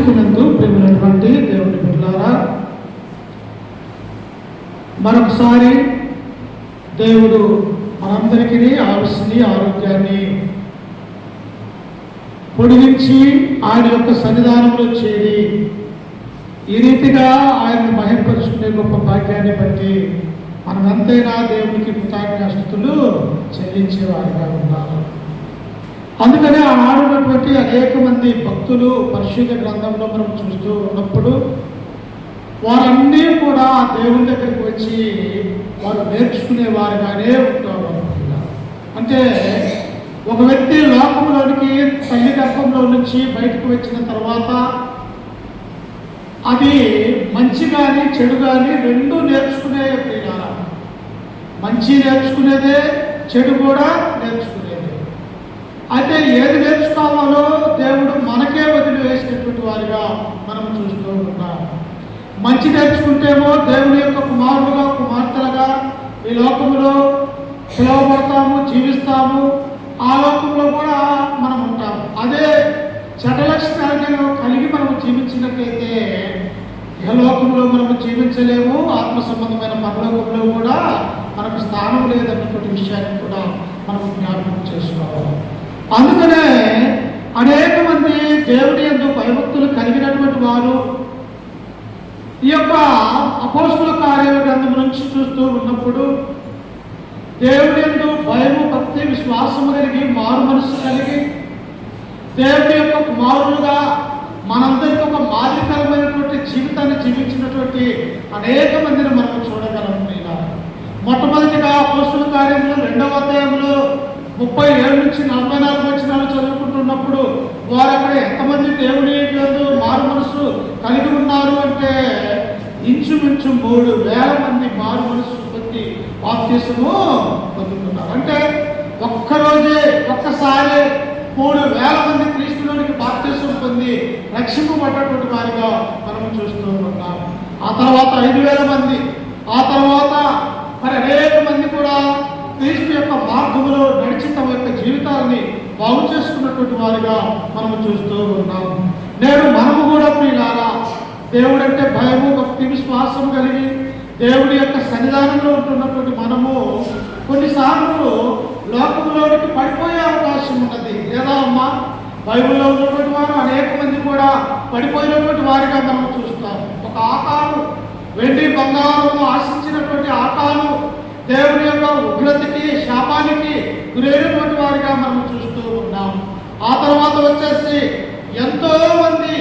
క్రీస్తునందు ప్రియమైనటువంటి దేవుని బిడ్డలారా, మరొకసారి దేవుడు మనందరికీ ఆయుష్ని ఆరోగ్యాన్ని పొడిగించి ఆయన యొక్క సన్నిధానంలో చేరి ఈ రీతిగా ఆయన్ని మహిమపరుచుకునే గొప్ప భాగ్యాన్ని బట్టి మనమెంతైనా దేవునికి కృతజ్ఞతాస్తుతులు చెల్లించేవారిగా ఉన్నారు. అందుకనే ఆనాడున్నటువంటి అనేక మంది భక్తులు పరిశుద్ధ గ్రంథంలో మనం చూస్తూ ఉన్నప్పుడు వారన్నీ కూడా దేవుని దగ్గరికి వచ్చి వారు నేర్చుకునేవారుగానే ఉంటారు. అంటే ఒక వ్యక్తి లోకంలోనికి తల్లి గర్భంలో నుంచి బయటకు వచ్చిన తర్వాత అది మంచి కానీ చెడు కానీ రెండూ నేర్చుకునే ప్రియాల. మంచి నేర్చుకునేదే, చెడు కూడా నేర్చుకునేదే. అయితే ఏది నేర్చుకోవాలో దేవుడు మనకే వదిలివేసినటువంటి వారిగా మనం చూస్తూ ఉన్నాం. మంచి నేర్చుకుంటేమో దేవుని యొక్క కుమారులుగా కుమార్తెలుగా ఈ లోకంలో పిలువబడతాము, జీవిస్తాము. ఆ లోకంలో కూడా మనం ఉంటాము. అదే చెడ్డ లక్షణాలను కలిగి మనం జీవించినట్లయితే ఇహలోకంలో మనము జీవించలేము. ఆత్మ సంబంధమైన పరలోకంలో కూడా మనకు స్థానం లేదన్నటువంటి విషయాన్ని కూడా మనం జ్ఞాపకం చేసుకోవాలి. అందుకనే అనేక మంది దేవుని యందు భయభక్తులు కలిగినటువంటి వారు ఈ యొక్క అపోస్తుల కార్యాల గ్రంథం నుంచి చూస్తూ ఉన్నప్పుడు దేవుని యందు భయము, భక్తి, విశ్వాసము కలిగి మారు మనసు కలిగి దేవుని యొక్క కుమారులుగా మనందరికీ ఒక మాదిరికరమైనటువంటి జీవితాన్ని జీవించినటువంటి అనేక మందిని మనం చూడగలం. మొట్టమొదటిగా అపోస్తుల కార్యంలో 2వ అధ్యాయంలో 37 నుంచి 44 వచనాలు చదువుకుంటున్నప్పుడు వారు అక్కడ ఎంతమంది దేవుని యందు మారు మనసు కలిగి ఉన్నారు అంటే ఇంచుమించు 3,000 మంది మారు మనసు పొంది బాప్తిసము పొందుతున్నారు. అంటే ఒక్కసారి 3,000 మంది క్రీస్తులోనికి బాప్తిసం పొంది రక్షింపబడ్డటువంటి వారిగా మనం చూస్తూ ఉన్నాం. ఆ తర్వాత 5,000 మంది, ఆ తర్వాత మరి అనేక మంది కూడా క్రీస్తు యొక్క మార్గంలో నడిచి తమ యొక్క జీవితాన్ని బాగు చేసుకున్నటువంటి వారిగా మనం చూస్తూ ఉన్నాం. నేడు మనము కూడా ప్రియులారా దేవుడంటే భయము, భక్తి, విశ్వాసం కలిగి దేవుడి యొక్క సన్నిధానంలో ఉంటున్నటువంటి మనము కొన్నిసార్లు లోకంలోనికి పడిపోయే అవకాశం ఉన్నది. లేదా అమ్మా, బైబిల్లో ఉన్నటువంటి వారు అనేక మంది కూడా పడిపోయినటువంటి వారిగా మనం చూస్తాం. ఒక ఆకాను, వెండి బంగారము ఆశించినటువంటి ఆకాను దేవుని యొక్క ఉగ్రతకి, శాపానికి గురైనటువంటి వారిగా మనం చూస్తూ ఉన్నాం. ఆ తర్వాత వచ్చేసి ఎంతో మంది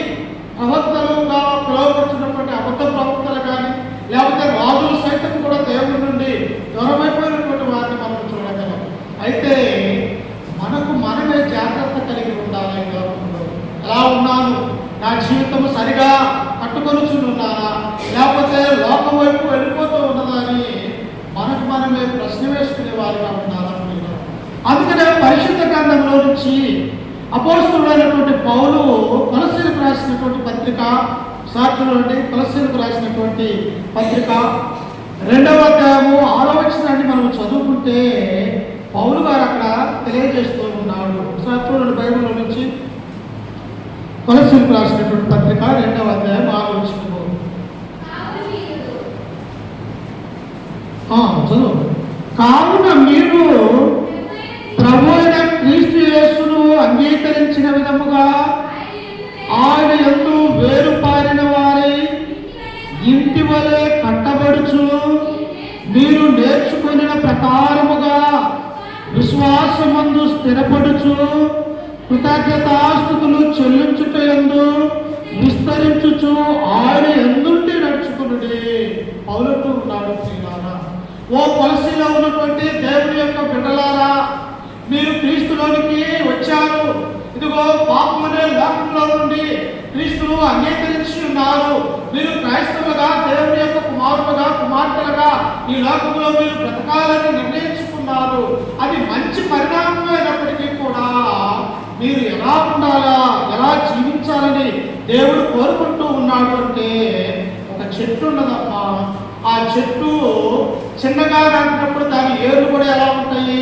ప్రవక్తలుగా పిలువబడుతున్నటువంటి అబద్ధ ప్రవక్తలు కానీ లేకపోతే రాజులు సైతం కూడా దేవుడి నుండి దూరమైపోయినటువంటి వారిని మనం చూడగలం. అయితే మనమే జాగ్రత్త కలిగి ఉండాలి. ఎలా ఉన్నాను, నా జీవితం సరిగా కట్టుకొనుచున్నానా లేకపోతే లోకం వైపు వెళ్ళిపోతూ ఉన్నదా అని మనమే ప్రశ్న వేసుకునే వారిగా ఉండాలని. అందుకనే పరిశుద్ధ గ్రంథంలో నుంచి అపోస్తలుడైనటువంటి పౌలు కొలస్సీలకు రాసినటువంటి పత్రిక, సాక్షులండి కొలస్సీలకు రాసినటువంటి పత్రిక 2వ అధ్యాయము 6వ వచనాన్ని మనం చదువుకుంటే పౌలు గారు అక్కడ తెలియజేస్తూ ఉన్నాడు. సాక్షులు బైబిల్లో నుంచి కొలస్సీలకు రాసినటువంటి పత్రిక 2వ అధ్యాయం 6వ వచనం చదువు. కావున మీరు ప్రభు అయిన క్రీస్తు యేసును అంగీకరించిన విధముగా ఆయన యందు వేరుపారిన వారై ఇంటి వలె కట్టబడుచు మీరు నేర్చుకున్న ప్రకారముగా విశ్వాసమందు స్థిరపడుచు కృతజ్ఞతాస్తుతులు చెల్లించుటయందు విస్తరించుచు ఆయన ఎందుండి నడుచుకునుడి. పౌలుతూ ఉన్నాడు. ఓ కొలస్సీలో ఉన్నటువంటి దేవుని యొక్క బిడ్డలారా, మీరు క్రీస్తులోనికి వచ్చారు. ఇదిగో పాపమనే లోకంలో నుండి క్రీస్తును అంగీకరించి ఉన్నారు. మీరు క్రైస్తవులుగా దేవుని యొక్క కుమారులుగా కుమార్తెలుగా ఈ లోకంలో మీరు బ్రతకాలని నిర్ణయించుకున్నారు. అది మంచి పరిణామమైనప్పటికీ కూడా మీరు ఎలా ఉండాలా, ఎలా జీవించాలని దేవుడు కోరుకుంటూ ఉన్నాడు. అంటే ఒక చెట్టు ఉన్నదమ్మా, ఆ చెట్టు చిన్నగా నాటినప్పుడు దాని ఏర్లు కూడా ఎలా ఉంటాయి,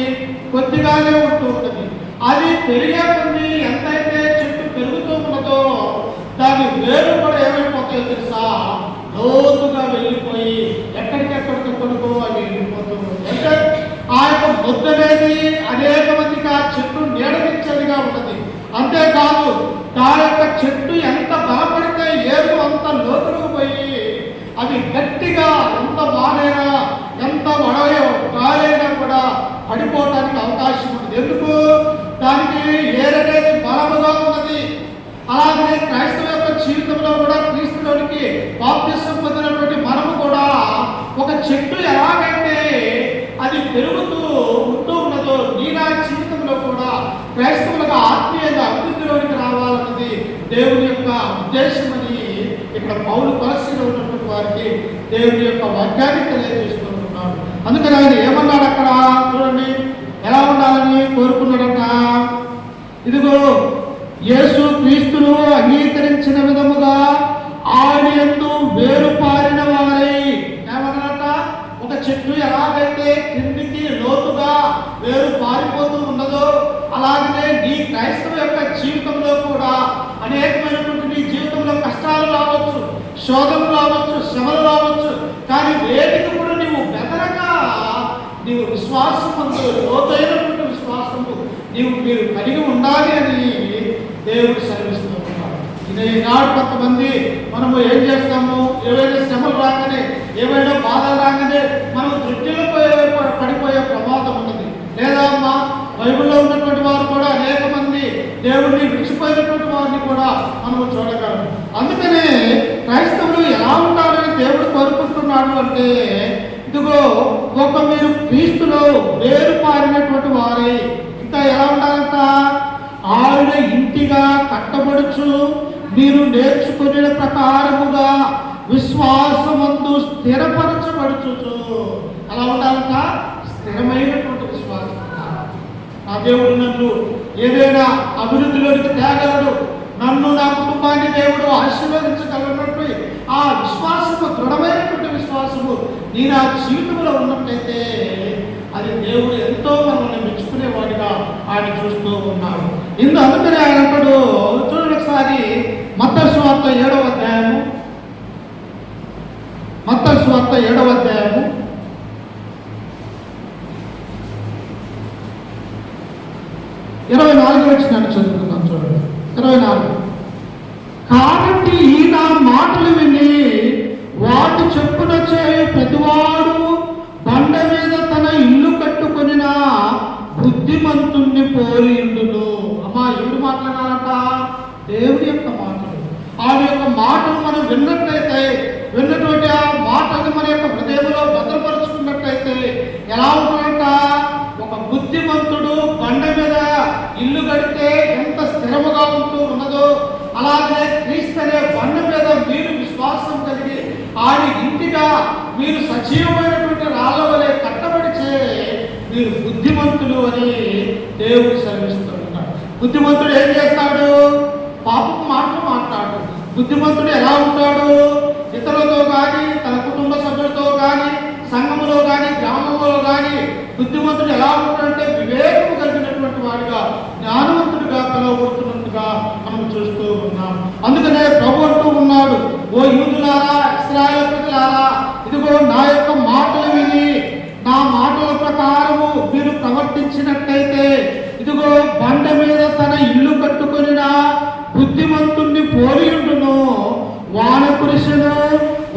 కొద్దిగానే ఉంటూ ఉంటుంది. అది పెరిగే కొన్ని ఎంతైతే చెట్టు పెరుగుతూ ఉన్నదో దాని దాని వేరు కూడా ఏమైపోతాయో తెలుసా, లోతుగా వెళ్ళిపోయి ఎక్కడికెక్కడికెక్కడికో అవి వెళ్ళిపోతూ ఉంటాయి. అంటే ఆ యొక్క ముద్ద అనేది అనేక మందికి ఆ చెట్టు నీడనిచ్చేదిగా ఉన్నది. అంతేకాదు ఆ యొక్క చెట్టు ఎంత బలపడితే ఏరు అంత లోతులకు పోయి అవి గట్టిగా ఎంత బాలైనా ఎంత వడయో గాలైనా కూడా పడిపోవడానికి అవకాశం ఉంది. ఎందుకు? దానికి ఏరనేది బలముగా ఉన్నది. అలాగే క్రైస్తవ యొక్క జీవితంలో కూడా క్రీస్తులోనికి బాప్తిసం పొందినటువంటి మనము కూడా ఒక చెట్టు ఎలాగైతే అది పెరుగుతూ ఉంటూ ఉన్నదో, నీనా జీవితంలో కూడా క్రైస్తవులకు ఆత్మీయంగా అభివృద్ధిలోనికి రావాలన్నది దేవుని యొక్క ఉద్దేశం అని ఇక్కడ పౌలు కొలస్సీలో ఉన్నటువంటి వారికి దేవుని యొక్క వాక్యాన్ని తెలియజేస్తూ ఉన్నాడు. అందుకని ఆయన ఏమన్నాడు అక్కడ చూడండి, ఎలా ఉండాలని కోరుకున్నాడట. ఇదిగో యేసు క్రీస్తును అంగీకరించిన విధముగా ఆయన యందు వేరు పారిన వారై, ఏమన్నారట, ఒక చెట్టు ఎలాగైతే కిందికి లోతుగా వేరు పారిపోతూ ఉన్నదో అలాగనే నీ క్రైస్తవ యొక్క జీవితంలో కూడా అనేకమైనటువంటి నీ జీవితంలో కష్టాలు రావచ్చు, శోధనలు రావచ్చు, శ్రమలు రావచ్చు. కానీ వేటికి కూడా నీవు బెదరక నీవు విశ్వాసము, లోతైనటువంటి విశ్వాసము మీరు కలిగి ఉండాలి అని దేవుడు సెలవిస్తూ ఉన్నాడు. ఈనాడు కొంతమంది మనము ఏం చేస్తాము, ఏవైనా శ్రమలు రాగానే, ఏవైనా బాధలు రాగానే మనం దృష్టిలో పడిపోయే ప్రమాదం ఉన్నది. లేదా అమ్మా బైబిల్లో ఉన్నటువంటి వారు కూడా అనేక మంది దేవుడిని విడిచిపోయినటువంటి వారిని కూడా మనము చూడగలం. అందుకనే క్రైస్తవులు ఎలా ఉండాలని దేవుడు కోరుకుంటున్నాడు అంటే, ఇదిగో ఒక మీరు క్రీస్తులో వేరు పారినటువంటి వారే, ఇంకా ఎలా ఉండాలంట, ఆయన ఇంటిగా కట్టబడుచు మీరు నేర్చుకునే ప్రకారముగా విశ్వాసమందు స్థిరపరచబడుచు. అలా ఉండాలంట, స్థిరమైనటువంటి విశ్వాసం. ఆ దేవుడు నన్ను ఏదైనా అభివృద్ధిలోనికి తేగలడు, నన్ను నా కుటుంబాన్ని దేవుడు ఆశీర్వదించగలనట్టు ఆ విశ్వాసము, దృఢమైనటువంటి విశ్వాసము నీ నా జీవితంలో ఉన్నట్లయితే అది దేవుడు ఎంతో మనల్ని మెచ్చుకునేవాడిగా ఆయన చూస్తూ ఉన్నాడు. అందుకని ఆయన అంటాడు, చూడండి ఒకసారి మత్తయి సువార్త 7వ అధ్యాయము, మత్తయి సువార్త 7వ అధ్యాయము 24 వచ్చినట్టు చదువుతున్నాం. చూడండి 24. కాబట్టి ఈ నా మాటలు విని వాటి చెప్పున చేయు ప్రతివాడు బండ మీద తన ఇల్లు కట్టుకొనిన బుద్ధిమంతుణ్ణి పోలి ఉండును. అమ్మా ఎవరు మాట్లాడాలట? దేవుడి యొక్క మాటలు. ఆయన యొక్క మాటలు మనం విన్నట్లయితే, విన్నటువంటి ఆ మాటలు మన యొక్క హృదయంలో భద్రపరుచుకున్నట్లయితే ఎలా ఉంటుందంట, ఒక బుద్ధిమంతుడు బండ మీద ఇల్లు కడితే ఎంత స్థిరముగా ఉంటూ ఉన్నదో అలాగే క్రీస్తు అనే బండ మీద మీరు విశ్వాసం కలిగి ఆయన ఇంటిగా మీరు సజీవమైనటువంటి రాళ్ళ వలె కట్టబడిచే మీరు బుద్ధిమంతులు అని దేవుడు సెలవిస్తున్నాడు. బుద్ధిమంతుడు ఏం చేస్తాడు? పాపం మాటలు మాట్లాడు. బుద్ధిమంతుడు ఎలా ఉంటాడు? ఇతరులతో కానీ, తన కుటుంబ సభ్యులతో కానీ, సంఘములో కానీ, గ్రామంలో కానీ బుద్ధిమంతుడు ఎలా ఉంటాడంటే వివేకము కలిగినటువంటి వాడిగా, జ్ఞానవంతుడిగా పిలువబడుతున్నట్టుగా మనం చూస్తూ ఉన్నాం. అందుకనే ప్రభు అంటూ ఉన్నాడు, ఓ యూదులారా, ఇశ్రాయేలు ప్రజలారా, ఇదిగో నా యొక్క మాటలు విని నా మాటల ప్రకారము మీరు ప్రవర్తించినట్లయితే, ఇదిగో బండ మీద తన ఇల్లు కట్టుకొనిన బుద్ధిమంతుణ్ణి పోలియుండును. వాన కురిసెను,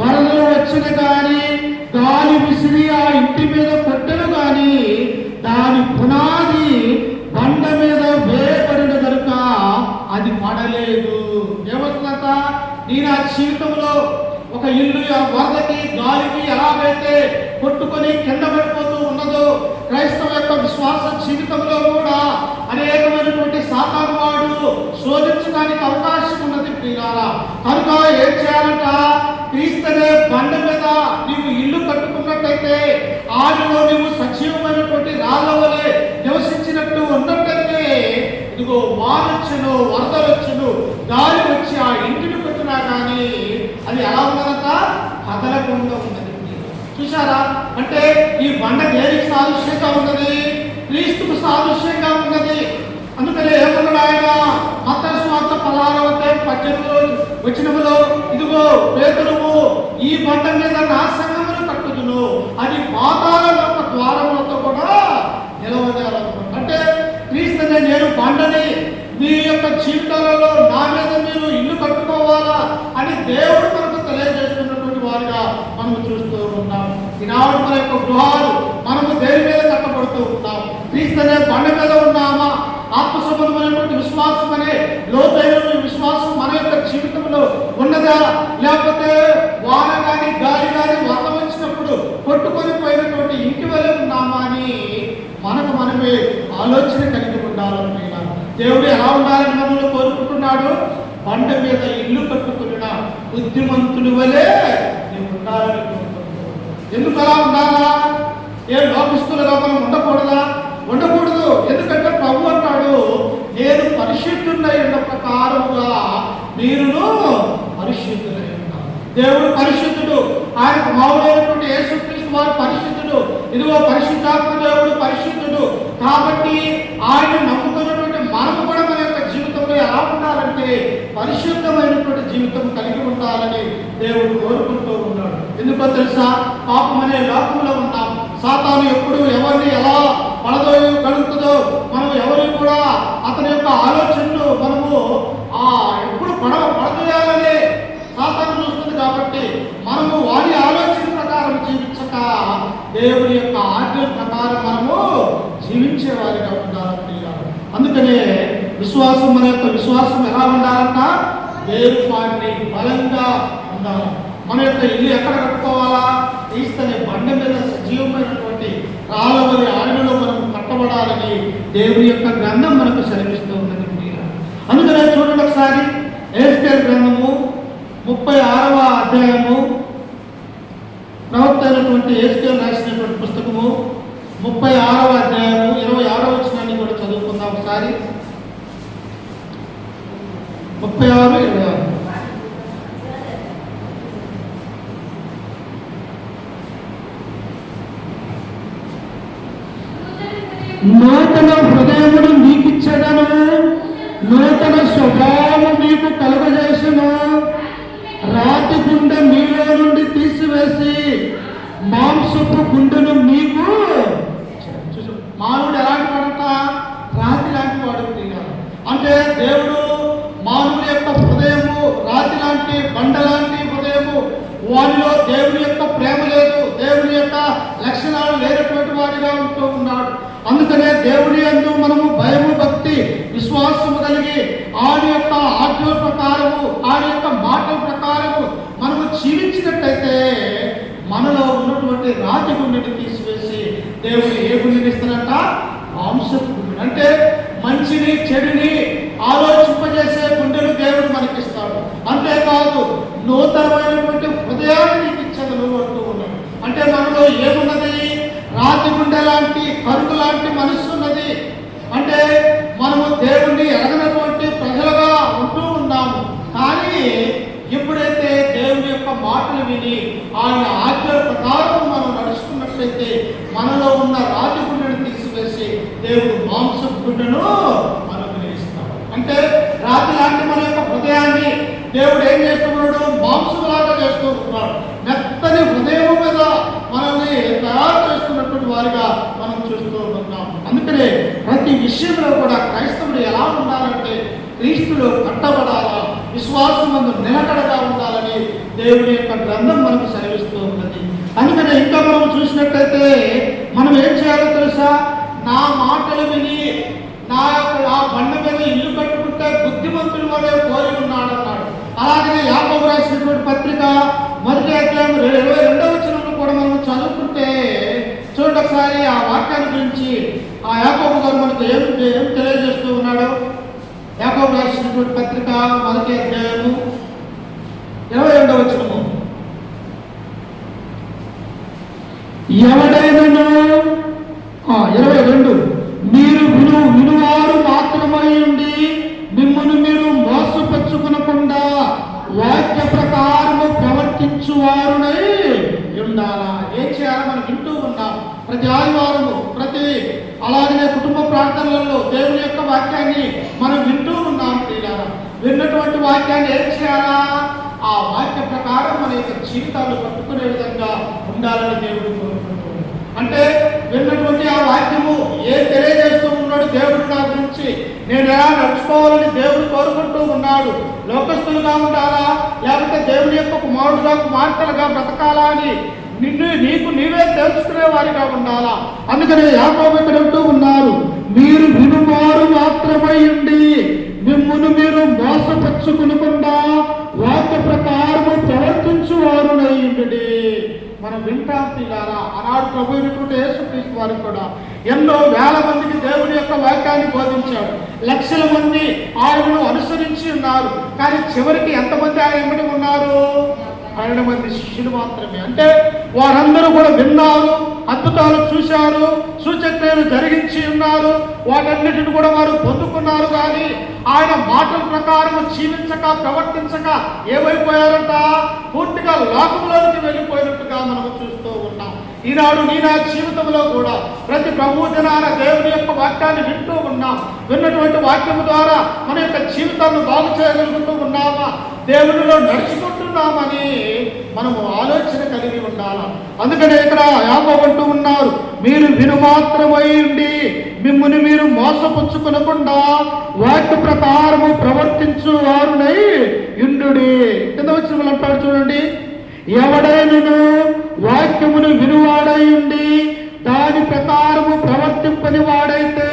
వరదలు వచ్చిన గాని, గాలి విసిరి ఆ ఇంటి మీద కొట్టెను గాని, దాని పునాది బండ మీద వేయబడిన కనుక అది పడలేదు. ఏమవుతుందంట? నీ నా జీవితంలో ఒక ఇల్లు వరదకి, గాలికి ఎలాగైతే కొట్టుకొని కింద పడిపోతూ ఉన్నదో, క్రైస్తవ యొక్క విశ్వాస జీవితంలో కూడా అనేకమైనటువంటి సాతాను వాడు శోధించడానికి అవకాశం ఉన్నది ప్రియులారా. కనుక ఏం చేయాలంట? క్రీస్తునే బండ మీద నీవు ఇల్లు కట్టుకున్నట్లయితే, ఆయనలో నీవు సజీవమైనటువంటి రాళ్ళ వలె నివసించినట్టు ఉన్నట్లయితే, ఇదిగో వానొచ్చును, వరదలొచ్చును, గాలి వచ్చి ఆ ఇంటిని కొట్టినా కానీ అది ఎలా ఉన్నదంట? కదలకుండా ఉన్నది. చూసారా? అంటే ఈ బండ దేనికి సాదృశ్యంగా ఉన్నది? క్రీస్తుకు సాదృశ్యంగా ఉన్నది. అందుకనే ఏమన్నాడు ఆయన? మత్తయి సువార్త 16వ అధ్యాయం 18 వచనములో ఇదిగో పేతురువు ఈ బండ మీద నా సంఘమును కట్టుదును, అది పాతాళ లోక ద్వారములతో కూడా నిలవజాలను. అంటే క్రీస్తునే నేను బండని, మీ యొక్క జీవితాలలో నా మీద మీరు ఇల్లు కట్టుకోవాలా అని దేవుడు మనకు తెలియజేస్తున్నటువంటి వారిగా మనము చూస్తూ ఉన్నాం. ఈనాడు మన యొక్క గృహాలు మనము దేని మీద కట్టబడుతూ ఉన్నాం? క్రీస్తునే బండ మీద ఉన్నామా? ఆత్మసంబంధమైనటువంటి విశ్వాసం అనే లోతైన విశ్వాసం మన యొక్క జీవితంలో ఉన్నదా? లేకపోతే వాన కానీ గాలి కానీ వాతం వచ్చినప్పుడు కొట్టుకొని పోయినటువంటి ఇంటి వల్ల ఉన్నామా అని మనకు మనమే ఆలోచన కలిగి ఉండాలని దేవుడు ఎలా ఉండాలని మనల్ని కోరుకుంటున్నాడు? బండ మీద ఇల్లు కట్టుకున్న బుద్ధిమంతుడి వలె నీవు ఉండాలని కోరుకుంటున్నాడు. ఎందుకు అలా ఉండాలా? ఏ లోకస్తులుగా మనం ఉండకూడదా? ఉండకూడదు. ఎందుకంటే ప్రభు అంటాడు, నేను పరిశుద్ధుడై ఉన్న ప్రకారముగా మీరును పరిశుద్ధులై ఉన్నారు. దేవుడు పరిశుద్ధుడు, ఆయన మామూలైనటువంటి యేసుక్రీస్తు వారు పరిశుద్ధుడు. ఇదిగో పరిశుద్ధాత్మ దేవుడు పరిశుద్ధుడు. కాబట్టి ఆయన నమ్ముకున్నటువంటి మనము కూడా మన యొక్క జీవితంలో ఎలా ఉండాలంటే పరిశుద్ధమైనటువంటి జీవితం కలిగి ఉండాలని దేవుడు కోరుకుంటూ ఉన్నాడు. ఎందుకో తెలుసా? పాపం అనే లోకంలో ఉన్నాం. సాతాను ఎప్పుడు ఎవరిని ఎలా గడుగుతుందో మనం ఎవరు కూడా అతని యొక్క ఆలోచనలు మనము ఎప్పుడు పడదోయాలనే సాతాను చూస్తుంది. కాబట్టి మనము వారి ఆలోచన ప్రకారం జీవించక దేవుని యొక్క ఆజ్ఞ ప్రకారం మనము జీవించే వారిగా ఉండాలంటే అందుకనే విశ్వాసం, మన యొక్క విశ్వాసం ఎలా ఉండాలంట? దేవుని వారిని బలంగా ఉండాలి. మన యొక్క ఇల్లు ఎక్కడ కట్టుకోవాలా? క్రీస్తునే బండ మీద సజీవమైనటువంటి రాళ్ళవరి ఆడిలో మనం కట్టబడాలని దేవుని యొక్క గ్రంథం మనకు సెలవిస్తూ ఉన్నది. అందుకనే చూడండి ఒకసారి ఎహెజ్కేలు గ్రంథము 36వ అధ్యాయము, ప్రవక్త అయినటువంటి ఎహెజ్కేలు రాసినటువంటి పుస్తకము 36వ అధ్యాయము 26వ వచనాన్ని కూడా చదువుకుందాం ఒకసారి. 36, 26. నూతన హృదయమును మీకిచ్చదను, నూతన స్వభావం మీకు కలుగజేసను, రాతి గుండె మీలో నుండి తీసివేసి మాంసపు గుండెను మీకు. మానవుడు ఎలాంటి వాడంట? రాతి లాంటి వాడు. అంటే దేవుడు మానవుడి యొక్క హృదయము రాతి లాంటి, బండ లాంటి హృదయము. వారిలో దేవుని యొక్క ప్రేమ లేదు, దేవుని యొక్క లక్షణాలు లేనటువంటి వాడిగా ఉంటూ ఉన్నాడు. అందుకనే దేవుని యందు మనము భయము, భక్తి, విశ్వాసము కలిగి ఆయన యొక్క ఆజ్ఞ ప్రకారము, ఆయన యొక్క మాటల ప్రకారము మనము జీవించినట్టయితే మనలో ఉన్నటువంటి రాతి గుండెని తీసివేసి దేవుడు ఏ గుండెని ఇస్తారంట? మాంసపు గుండె. అంటే మంచిని చెడుని ఆలోచింపజేసే గుండెను దేవుడు మనకిస్తాడు. అంతేకాదు నూతనమైనటువంటి హృదయాన్ని నీకు ఇచ్చదను అంటూ ఉన్నాడు. అంటే మనలో ఏమున్నది? రాతి గుండె లాంటి, కరుకు లాంటి మనస్సు ఉన్నది. అంటే మనము దేవుణ్ణి ఎరగనటువంటి ప్రజలుగా ఉంటూ ఉన్నాము. కానీ ఎప్పుడైతే దేవుని యొక్క మాటలు విని ఆయన ఆజ్ఞల ప్రకారం మనం నడుచుకున్నట్లయితే మనలో ఉన్న రాతి గుండెను తీసివేసి దేవుడు మాంసపు గుండెను మనకు ఇస్తాడు. అంటే రాతి లాంటి మన యొక్క హృదయాన్ని దేవుడు ఏం చేస్తున్నాడు? మాంసంలాగా చేస్తూ ఉన్నాడు. మెత్తని హృదయం మీద మనల్ని తయారు చేస్తున్నటువంటి వారిగా మనం చూస్తూ ఉన్నాం. అందుకనే ప్రతి విషయంలో కూడా క్రైస్తవుడు ఎలా ఉండాలంటే క్రీస్తులో కట్టబడాలా, విశ్వాసమందు నిలకడగా ఉండాలని దేవుని యొక్క గ్రంథం మనకు సెలవిస్తూ ఉన్నది. అందుకనే ఇంకా మనం చూసినట్లయితే మనం ఏం చేయాలో తెలుసా? నా మాటలు విని నా బండ మీద ఇల్లు కట్టుకుంటే బుద్ధిమంతుడు వలె కోరి ఉన్నాడు అన్నాడు. అలాగే యాకోబు రాసినటువంటి పత్రిక 1వ అధ్యాయం 22వ వచనంలో కూడా మనం చదువుకుంటే చూడండి ఒకసారి ఆ వాక్యాన్ని గురించి ఆ యాకోబు గారు మనకు ఏం తెలియజేస్తూ ఉన్నాడు. యాకోబు రాసినటువంటి పత్రిక 1వ అధ్యాయము 22వ వచనము, ఎవడైనను 22 మీరు వినువారు మాత్రమై ఉండి మిమ్మల్ని మీరు మోసపరుచుకొనకుండా వాక్య ప్రకారము ప్రవర్తించువారునై ఉండాలా. ఏం చేయాలి? మనం వింటూ ఉన్నాం ప్రతి ఆదివారము, అలాగనే కుటుంబ ప్రార్థనలలో దేవుని యొక్క వాక్యాన్ని మనం వింటూ ఉన్నాం. విన్నటువంటి వాక్యాన్ని ఏం చేయాలా? ఆ వాక్య ప్రకారం మన యొక్క జీవితాలు పట్టుకునే విధంగా ఉండాలని దేవుడు కోరుకుంటున్నాడు. అంటే విన్నటువంటి ఆ వాక్యము ఏం తెలియజేస్తూ ఉన్నాడు దేవుడు నా గురించి, నేను ఎలా నడుచుకోవాలని దేవుడు కోరుకుంటూ ఉన్నాడు. లోకస్తులుగా ఉండాలా, లేకపోతే దేవుని యొక్క కుమారుడుగా కుమార్తెలుగా బ్రతకాలా అని నీకు నీవే తెలుసుకునే వారిగా ఉండాలా. అందుకని యాకోబు ఇక్కడ అంటూ ఉన్నారు, మీరు వినువారు మాత్రమై ఉండి మిమ్మును మీరు మోసపరుచుకునకుండా వాక్య ప్రకారము ప్రవర్తించువారునై ఉండుడి. మనం వింటాం తీయాలా. ఆనాడు ప్రభు అయినటువంటి యేసుక్రీస్తు వారు కూడా ఎన్నో వేల మందికి దేవుని యొక్క వాక్యాన్ని బోధించాడు. లక్షల మంది ఆయనను అనుసరించి ఉన్నారు. కానీ చివరికి ఎంతమంది ఆయన వెంబడి ఉన్నారు? 12 మంది శిష్యులు మాత్రమే. అంటే వారందరూ కూడా విన్నారు, అద్భుతాలు చూశారు, సూచక్రియలు జరిగించి ఉన్నారు, వాటన్నిటిని కూడా వారు పొందుకున్నారు. కానీ ఆయన మాటల ప్రకారం జీవించక ప్రవర్తించక ఏమైపోయారంట? పూర్తిగా లోకంలోనికి వెళ్ళిపోయినట్టుగా మనం చూస్తూ ఉన్నాం. ఈనాడు నీ నా జీవితంలో కూడా ప్రతి ప్రభు దినాన దేవుని యొక్క వాక్యాన్ని వింటూ ఉన్నాం. విన్నటువంటి వాక్యం ద్వారా మన యొక్క జీవితాన్ని బాగు చేయగలుగుతూ ఉన్నామా, దేవునిలో నడుచుకుంటున్నామని మనము ఆలోచన కలిగి ఉండాలి. అందుకనే ఇక్కడ యాకోబు అంటూ ఉన్నారు, మీరు వినుమాత్రమై ఉండి మిమ్ముని మీరు మోసపుచ్చుకొనకుండా వాక్య ప్రకారము ప్రవర్తించు వారునై యుండుడి. కింద వచ్చిన అంటాడు చూడండి, ఎవడైనను వాక్యమును వినువాడై ఉండి దాని ప్రకారము ప్రవర్తింపని వాడైతే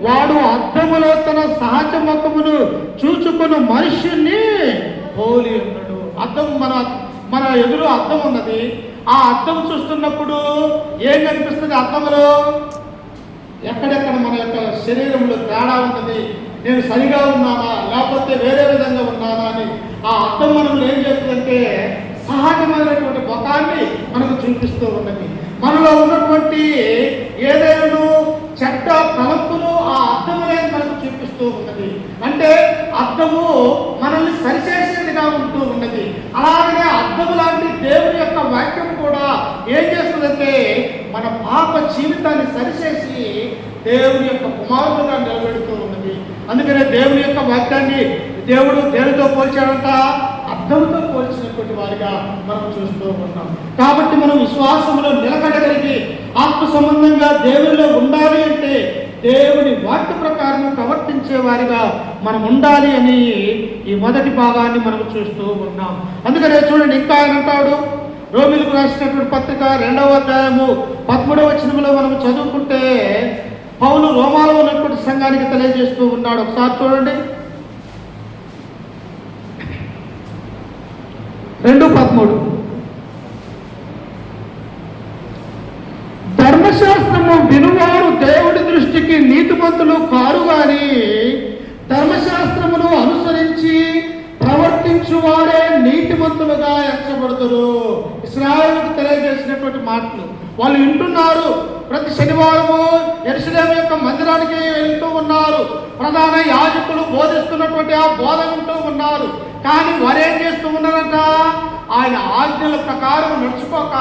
వాడు అద్దములో తన సహజ ముఖమును చూచుకున్న మనుష్యుని పోలి ఉన్నాడు. అద్దం మన ఎదురు అద్దం ఉన్నది. ఆ అద్దం చూస్తున్నప్పుడు ఏం కనిపిస్తుంది? అద్దంలో ఎక్కడెక్కడ మన యొక్క శరీరంలో తేడా ఉన్నది, నేను సరిగా ఉన్నానా లేకపోతే వేరే విధంగా ఉన్నానా అని ఆ అద్దం మనం ఏం చేస్తుందంటే సహజమైనటువంటి ముఖాన్ని మనకు చూపిస్తూ ఉన్నది. మనలో ఉన్నటువంటి ఏదైనా చెడ్డ తలంపులు ఆ అద్దములే మనకు చూపిస్తూ ఉన్నది. అంటే అద్దము మనల్ని సరిచేసేదిగా ఉంటూ ఉన్నది. అలాగే అద్దము లాంటి దేవుని యొక్క వాక్యం కూడా ఏం చేస్తుందంటే మన పాప జీవితాన్ని సరిచేసి దేవుని యొక్క కుమారుడుగా నిలబెడుతూ ఉన్నది. అందుకనే దేవుని యొక్క వాక్యాన్ని దేవుడు దేనితో పోల్చాడంట? అర్థంతో పోల్చినటువంటి వారిగా మనం చూస్తూ ఉన్నాం. కాబట్టి మనం విశ్వాసంలో నిలబడగలిగి ఆత్మ సంబంధంగా దేవునిలో ఉండాలి అంటే దేవుని వాక్య ప్రకారం ప్రవర్తించే వారిగా మనం ఉండాలి అని ఈ మొదటి భాగాన్ని మనం చూస్తూ ఉన్నాం. అందుకనే చూడండి, ఇంకా ఆయన అంటాడు, రోమిలకు రాసినటువంటి పత్రిక 2వ అధ్యాయము 13వ వచనంలో మనం చదువుకుంటే పౌలు రోమాలో ఉన్నటువంటి సంఘానికి తెలియజేస్తూ ఉన్నాడు. ఒకసారి చూడండి, 2:13. ధర్మశాస్త్రము వినువారు దేవుడి దృష్టికి నీతిమంతులు కారు గాని ధర్మశాస్త్రమును అనుసరించి ప్రవర్తించువారే నీతిమంతులుగా ఎంచబడుతురు. ఇశ్రాయేలుకు తెలియజేసినటువంటి మాటలు వాళ్ళు వింటున్నారు. ప్రతి శనివారము యెరూషలేము యొక్క మందిరానికి వెళ్తూ ఉన్నారు. ప్రధాన యాజకులు బోధిస్తున్నటువంటి ఆ బోధ వింటూ ఉన్నారు. కానీ వారేం చేస్తూ ఉన్నారంట? ఆయన ఆజ్ఞల ప్రకారం నడుచుకోక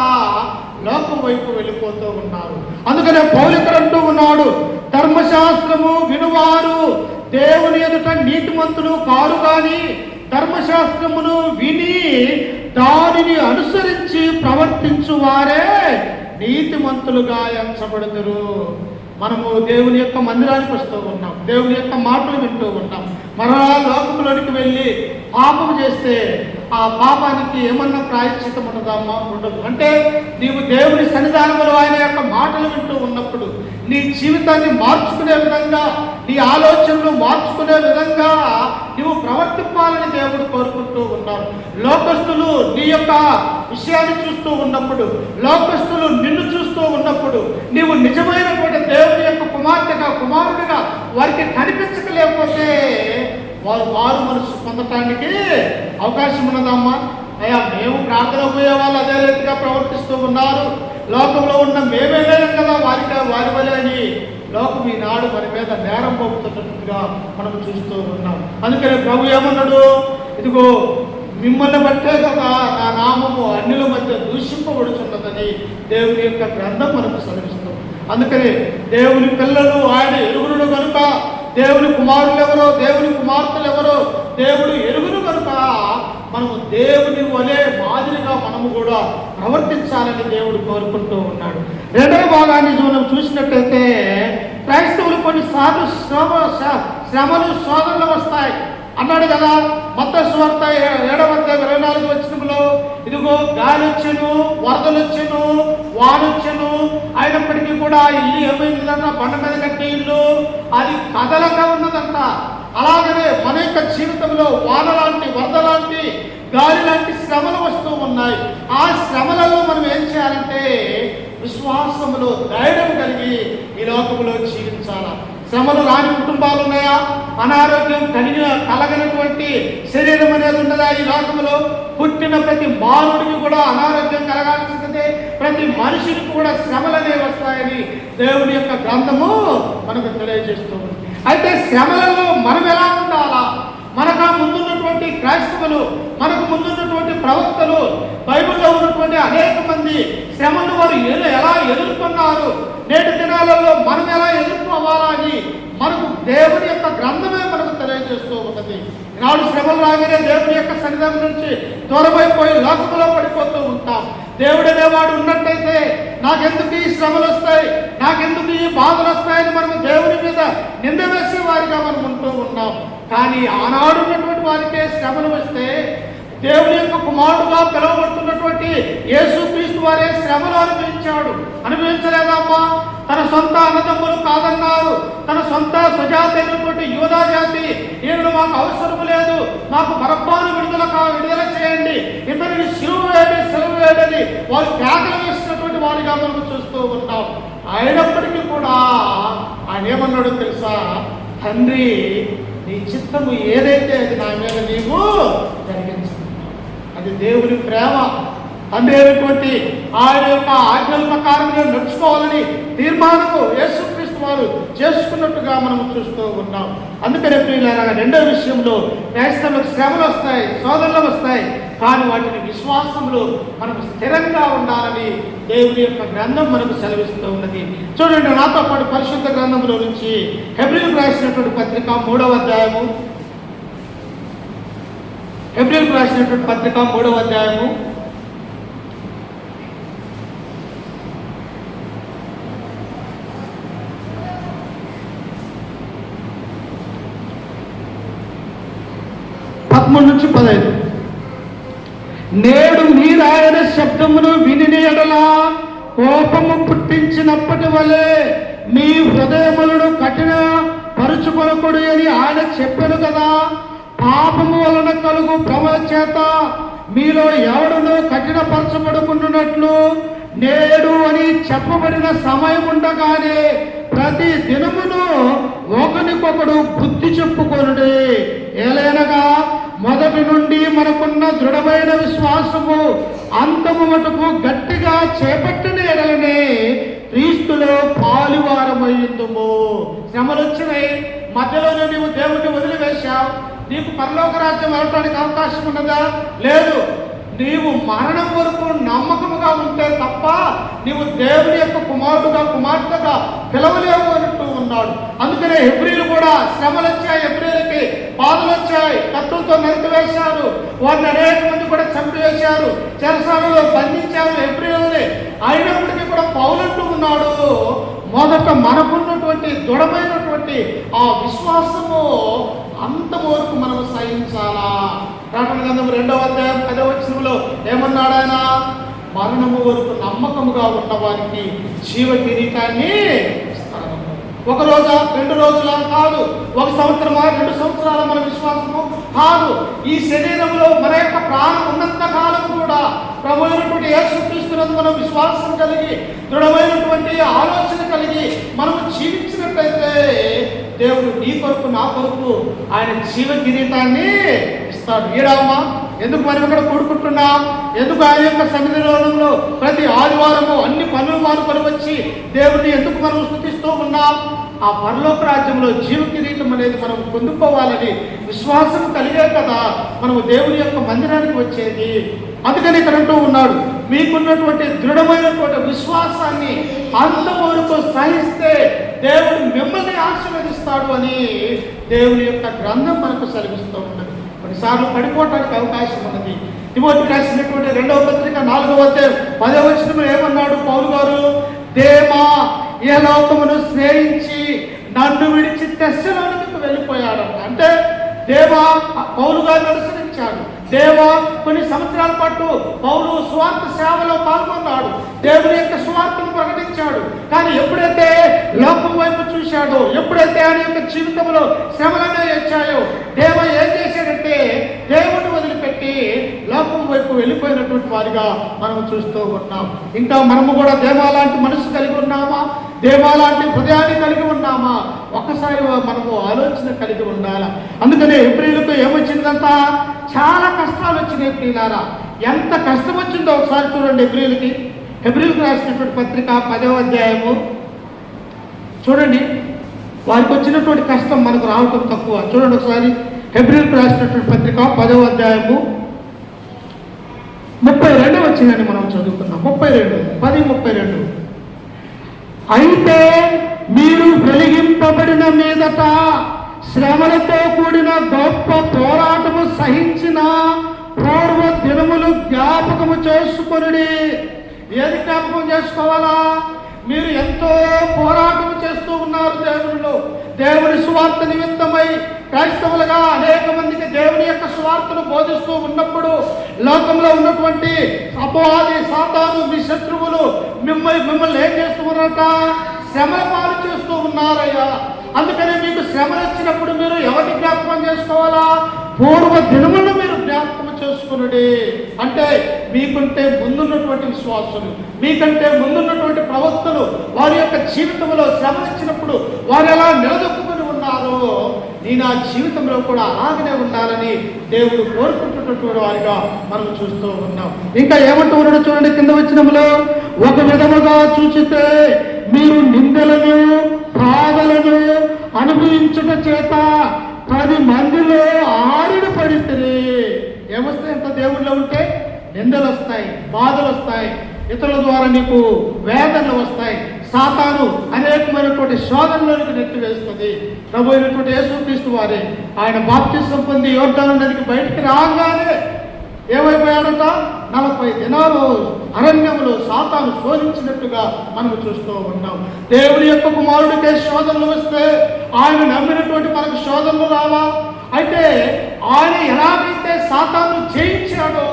లోకం వైపు వెళ్ళిపోతూ ఉన్నారు. అందుకనే పౌలు ఇక్కడ అంటూ ఉన్నాడు, ధర్మశాస్త్రము వినువారు దేవుని ఎదుట నీతిమంతులు కారు కానీ ధర్మశాస్త్రమును విని దానిని అనుసరించి ప్రవర్తించు వారే నీతిమంతులుగా ఎంచబడుదురు. మనము దేవుని యొక్క మందిరానికి వస్తూ ఉన్నాం, దేవుని యొక్క మాటలు వింటూ ఉన్నాం. మరలా లోకంలోనికి వెళ్ళి పాపం చేస్తే ఆ పాపానికి ఏమన్నా ప్రాయశ్చితం ఉండదమ్మా? ఉండదు. అంటే నీవు దేవుని సన్నిధానంలో ఆయన యొక్క మాటలు వింటూ ఉన్నప్పుడు నీ జీవితాన్ని మార్చుకునే విధంగా, నీ ఆలోచనలు మార్చుకునే విధంగా నీవు ప్రవర్తింపాలని దేవుడు కోరుకుంటూ ఉన్నారు. లోకస్తులు నీ యొక్క విషయాన్ని చూస్తూ ఉన్నప్పుడు, లోకస్తులు నిన్ను చూస్తూ ఉన్నప్పుడు నీవు నిజమైనటువంటి దేవుని యొక్క కుమార్తెగా కుమారుడిగా వారికి కనిపించకలేకపోతే వారు మారు మనసు పొందటానికి అవకాశం ఉన్నదమ్మా. అయ్యా, మేము ప్రార్థన పోయే వాళ్ళు అదే రీతిగా ప్రవర్తిస్తూ ఉన్నారు, లోకంలో ఉన్న మేమే లేం కదా వారి వలె అని లోకం ఈనాడు మన మీద నేరం పంపుతున్నట్టుగా మనం చూస్తూ ఉన్నాం. అందుకని ప్రభు ఏమన్నాడు? ఇదిగో మిమ్మల్ని బట్టే కదా నా నామము అన్యుల మధ్య దూషింపబడుతున్నదని దేవుని యొక్క గ్రంథం మనకు సెలవిస్తుంది. అందుకని దేవుని పిల్లలు ఆయన ఎరుగురుడు కనుక దేవుని కుమారులు ఎవరో, దేవుని కుమార్తెలు ఎవరో దేవుడు ఎరుగును కనుక మనము దేవుని వలె మాదిరిగా మనము కూడా ప్రవర్తించాలని దేవుడు కోరుకుంటూ ఉన్నాడు. రెండవ భాగాన్ని మనం చూసినట్లయితే క్రైస్తవులు కొన్నిసార్లు శ్రమలు శోధనలు వస్తాయి అన్నాడు కదా. మత్తయి సువార్త 7:24 ఇదిగో గాలి వచ్చెను, వరదలు వచ్చెను, వానొచ్చెను, అయినప్పటికీ కూడా ఇల్లు ఏమైందంట, బండ మీద కట్టే ఇల్లు అది కదలక ఉన్నదంట. అలాగనే మన యొక్క జీవితంలో వాన లాంటి, వరద లాంటి, గాలి లాంటి శ్రమలు వస్తూ ఉన్నాయి. ఆ శ్రమలలో మనం ఏం చేయాలంటే విశ్వాసములో ధైర్యం కలిగి ఈ లోకంలో జీవించాలా. శ్రమలు రాని కుటుంబాలు ఉన్నాయా? అనారోగ్యం కలగనటువంటి శరీరం అనేది ఉన్నదా? ఈ లోకంలో పుట్టిన ప్రతి మానవుడికి కూడా అనారోగ్యం కలగాల్సిందే. ప్రతి మనిషికి కూడా శ్రమలు అనేవి వస్తాయని దేవుని యొక్క గ్రంథము మనకు తెలియజేస్తూ ఉంది. అయితే శ్రమలలో మనం ఎలా ఉండాలా? మనకు ముందున్నటువంటి క్రైస్తవులు, మనకు ముందున్నటువంటి ప్రవక్తలు, బైబిల్లో ఉన్నటువంటి అనేక మంది శ్రమను వారు ఎలా ఎదుర్కొన్నారు, నేటి దినాలలో మనం ఎలా ఎదుర్కోవాలని మనకు దేవుని యొక్క గ్రంథమే మనకు తెలియజేస్తూ ఉన్నది. ఈనాడు శ్రమలు రాగానే దేవుని యొక్క సన్నిధానం నుంచి దూరమైపోయి లోకంలో పడిపోతూ ఉంటాం. దేవుడు అనేవాడు ఉన్నట్టయితే నాకెందుకు ఈ శ్రమలు వస్తాయి, నాకెందుకు ఈ బాధలు వస్తాయని మనం దేవుని మీద నింద వేసే వారిగా మనం ఉంటూ ఉన్నాం. కానీ ఆనాడు ఉన్నటువంటి వారికే శ్రమలు వస్తే దేవుని యొక్క కుమారుడుగా పిలువబడుతున్నటువంటి యేసుక్రీస్తు వారే శ్రమలు అనుభవించలేదమ్మా? తన సొంత అన్నదమ్ములు కాదన్నారు. తన సొంత స్వజాతి అయినటువంటి యూదా జాతి, ఈయనను మాకు అవసరం లేదు, మాకు బరబ్బాను విడుదల చేయండి, ఇతరుని సిలువ వేయడని వాళ్ళు కేకలు వేసినటువంటి వారిగా మనం చూస్తూ ఉంటాం. అయినప్పటికీ కూడా ఆయన ఏమన్నాడో తెలుసా? తండ్రి, నీ చిత్తము ఏదైతే అది నా మీద నీవు జరిగించు. అది దేవుని ప్రేమ. తండ్రి అయినటువంటి ఆయన యొక్క ఆజ్ఞల ప్రకారం నడుచుకోవాలని తీర్మానము యేసుక్రీస్తు వారు చేసుకున్నట్టుగా మనం చూస్తూ ఉన్నాం. అందుకనే ప్రియులారా, రెండో విషయంలో క్రైస్తవులకు శ్రమలు వస్తాయి, శోధనలు వస్తాయి, కానీ వాటిని విశ్వాసంలో మనకు స్థిరంగా ఉండాలని దేవుని యొక్క గ్రంథం మనకు సెలవిస్తూ ఉన్నది. చూడండి, నాతో పాటు పరిశుద్ధ గ్రంథంలో నుంచి హెబ్రీయులకు రాసినటువంటి పత్రిక 3వ అధ్యాయము, హెబ్రీయులకు రాసినటువంటి పత్రిక 3వ అధ్యాయము 13-15. నేడు మీరాయన శబ్దమును విని ఎడల కోపము పుట్టించినప్పటి వలె మీ హృదయములను కఠిన పరుచుకొనకుడు అని ఆయన చెప్పాను కదా. పాపము వలన కలుగు భ్రమ చేత మీలో ఎవడునో కఠినపరచబడుకున్నట్లు నేడు అని చెప్పబడిన సమయం ఉండగానే ప్రతి దినమును ఒకరికొకడు బుద్ధి చెప్పుకొనుడి. ఏలైనగా మొదటి నుండి మనకున్న దృఢమైన విశ్వాసము అంతము మటుకు గట్టిగా చేపట్టిన ఎడలనే క్రీస్తులో పాలువారమయ్యుందుము. శ్రమలు వచ్చినాయి, మధ్యలోనే నీవు దేవుడిని వదిలివేశావు, నీకు పరలోక రాజ్యం వెళ్ళడానికి అవకాశం ఉన్నదా? లేదు. నీవు మరణం వరకు నమ్మకముగా ఉంటే తప్ప నీవు దేవుని యొక్క కుమారుడుగా, కుమార్తెగా పిలవలేవు అంటూ ఉన్నాడు. అందుకనే హెబ్రీలు కూడా శ్రమలు వచ్చాయి, హెబ్రీలకి బాధలు వచ్చాయి, కత్తులతో నరికివేశారు, వారిని అనేక మంది కూడా చంపివేశారు, చెరసాలలో బంధించారు హెబ్రీలని. అయినప్పటికీ కూడా పౌలంటూ ఉన్నాడు, మొదట మనకున్నటువంటి దృఢమైనటువంటి ఆ విశ్వాసము అంతవరకు మనము సహించాలా. ప్రకటన గ్రంథం 2వ అధ్యాయం 10వ వచనంలో ఏమన్నాడు ఆయన? మరణము వరకు నమ్మకముగా ఉన్న వారికి జీవ కిరీటాన్ని ఇస్తాను. ఒక రోజా, 2 రోజులా కాదు, 1 సంవత్సరమా, 2 సంవత్సరాల మన విశ్వాసము కాదు. ఈ శరీరంలో మన యొక్క ప్రాణం ఉన్నంత కాలం కూడా ప్రభు అయినటువంటి యేసుక్రీస్తునందు మనం విశ్వాసం కలిగి, దృఢమైనటువంటి ఆలోచన కలిగి మనము జీవించినట్లయితే దేవుడు నీ కొరకు, నా కొరకు ఆయన జీవ కిరీటాన్ని ఇస్తాడు. ఈడమ్మా, ఎందుకు మనం ఇక్కడ కూడుకుంటున్నాం? ఎందుకు ఆయన యొక్క సన్నిధిలో ప్రతి ఆదివారము అన్ని పనులు మానుకొని వచ్చి దేవుడిని ఎందుకు మనం స్తుతిస్తూ ఉన్నాం? ఆ పరలోక రాజ్యంలో జీవ కిరీటం అనేది మనం పొందుకోవాలని విశ్వాసం కలిగే కదా మనము దేవుని యొక్క మందిరానికి వచ్చేది. అందుకని ఇక్కడ అంటూ ఉన్నాడు, మీకున్నటువంటి దృఢమైనటువంటి విశ్వాసాన్ని అంతవరకు సహిస్తే దేవుడు మిమ్మల్ని ఆశీర్వదిస్తాడు అని దేవుని యొక్క గ్రంథం మనకు సెలవిస్తూ ఉన్నది. కొన్నిసార్లు పడిపోవటానికి అవకాశం ఉన్నది. తిమోతికి రాసినటువంటి 2వ పత్రిక 4వ అధ్యాయం 10వ వచనంలో ఏమన్నాడు పౌలు గారు? దేమా ఈ లోకమును స్నేహించి నన్ను విడిచి తెస్సలోనికి వెళ్ళిపోయాడు. అంటే దేవా పౌలు గారు అనుసరించాడు. దేవా కొన్ని సంవత్సరాల పాటు పౌలు సువార్త సేవలో పాల్గొన్నాడు. దేవుని యొక్క సువార్తను ప్రకటించాడు. కానీ ఎప్పుడైతే లోకం వైపు చూశాడో, ఎప్పుడైతే ఆయన యొక్క జీవితంలో శ్రమలనే వచ్చాయో, దేవ ఏం చేశాడంటే దేవుని వదిలిపెట్టి లోకం వైపు వెళ్ళిపోయినటువంటి వారిగా మనం చూస్తూ ఉన్నాం. ఇంకా మనము కూడా దేవా లాంటి మనసు కలిగి ఉన్నామా? దేవా లాంటి హృదయాన్ని కలిగి ఉన్నామా? ఒక్కసారి మనము ఆలోచన కలిగి ఉండాలి. అందుకనే హెబ్రీయులకు ఏమొచ్చిందంతా? చాలా కష్టాలు వచ్చినాయి ప్రియులారా. ఎంత కష్టం వచ్చిందో ఒకసారి చూడండి. హెబ్రీయులకు రాసినటువంటి పత్రిక 10వ అధ్యాయము చూడండి. వారికి వచ్చినటువంటి కష్టం మనకు రావటం తక్కువ. చూడండి ఒకసారి హెబ్రీయులకు రాసినటువంటి పత్రిక 10వ అధ్యాయము 32వ వచనాన్ని మనం చదువుకున్నాం. 10:32 అయితే మీరు వెలిగింపబడిన మీదట శ్రమలతో కూడిన గొప్ప పోరాటము సహించిన పూర్వ దినములు జ్ఞాపకము చేసుకొనుడి. ఏది జ్ఞాపకం చేసుకోవాలా? మీరు ఎంతో పోరాటం చేస్తూ ఉన్నారు దేవునిలో. దేవుని సువార్త నిమిత్తమై క్రైస్తవులుగా అనేక మందికి దేవుని యొక్క సువార్తను బోధిస్తూ ఉన్నప్పుడు లోకంలో ఉన్నటువంటి అపవాది సాతాను మీ శత్రువులు మిమ్మల్ని ఏం చేస్తూ ఉన్నారట? శ్రమల పాలు చేస్తూ ఉన్నారయ్యా. అందుకనే మీకు శ్రమలు వచ్చినప్పుడు మీరు ఎవరిని జ్ఞాపకం చేసుకోవాలా? పూర్వ దినములను మీరు జ్ఞాపకం చేసుకునుడి. అంటే మీకంటే ముందున్నటువంటి విశ్వాసులు, మీకంటే ముందున్నటువంటి ప్రవక్తలు వారి యొక్క జీవితంలో శ్రమలు వచ్చినప్పుడు వారు ఎలా నిలదొక్కుని ఉన్నారో నీ నా జీవితంలో కూడా అలాగనే ఉండాలని దేవుడు కోరుకుంటున్నటువంటి వారిగా మనం చూస్తూ ఉన్నాం. ఇంకా ఏమంటూ ఉన్నాడో చూడండి కింద వచనములో, ఒక విధముగా చూచితే మీరు నిందలను బాధలను అనుభవించుట చేత 10 మందిలో ఆరుడు పడితే ఏమొస్తాయి? ఎంత దేవుళ్ళో ఉంటే నిందలు వస్తాయి, బాధలు వస్తాయి, ఇతరుల ద్వారా నీకు వేదనలు వస్తాయి. సాతాను అనేకమైనటువంటి శోధనలోనికి నెట్టివేస్తుంది. ప్రభు అయినటువంటి యేసుక్రీస్తు వారే ఆయన బాప్తిసం పొంది యోర్దాను నదికి బయటికి రాగానే ఏమైపోయాడట? 40 దినాలు అరణ్యములో సాతాను శోధించినట్టుగా మనం చూస్తూ ఉన్నాం. దేవుని యొక్క కుమారుడికే శోధనలు వస్తే ఆయన నమ్మినటువంటి మనకు శోధనలు రావా? అయితే ఆయన ఎలాగైతే సాతాను జయించాడో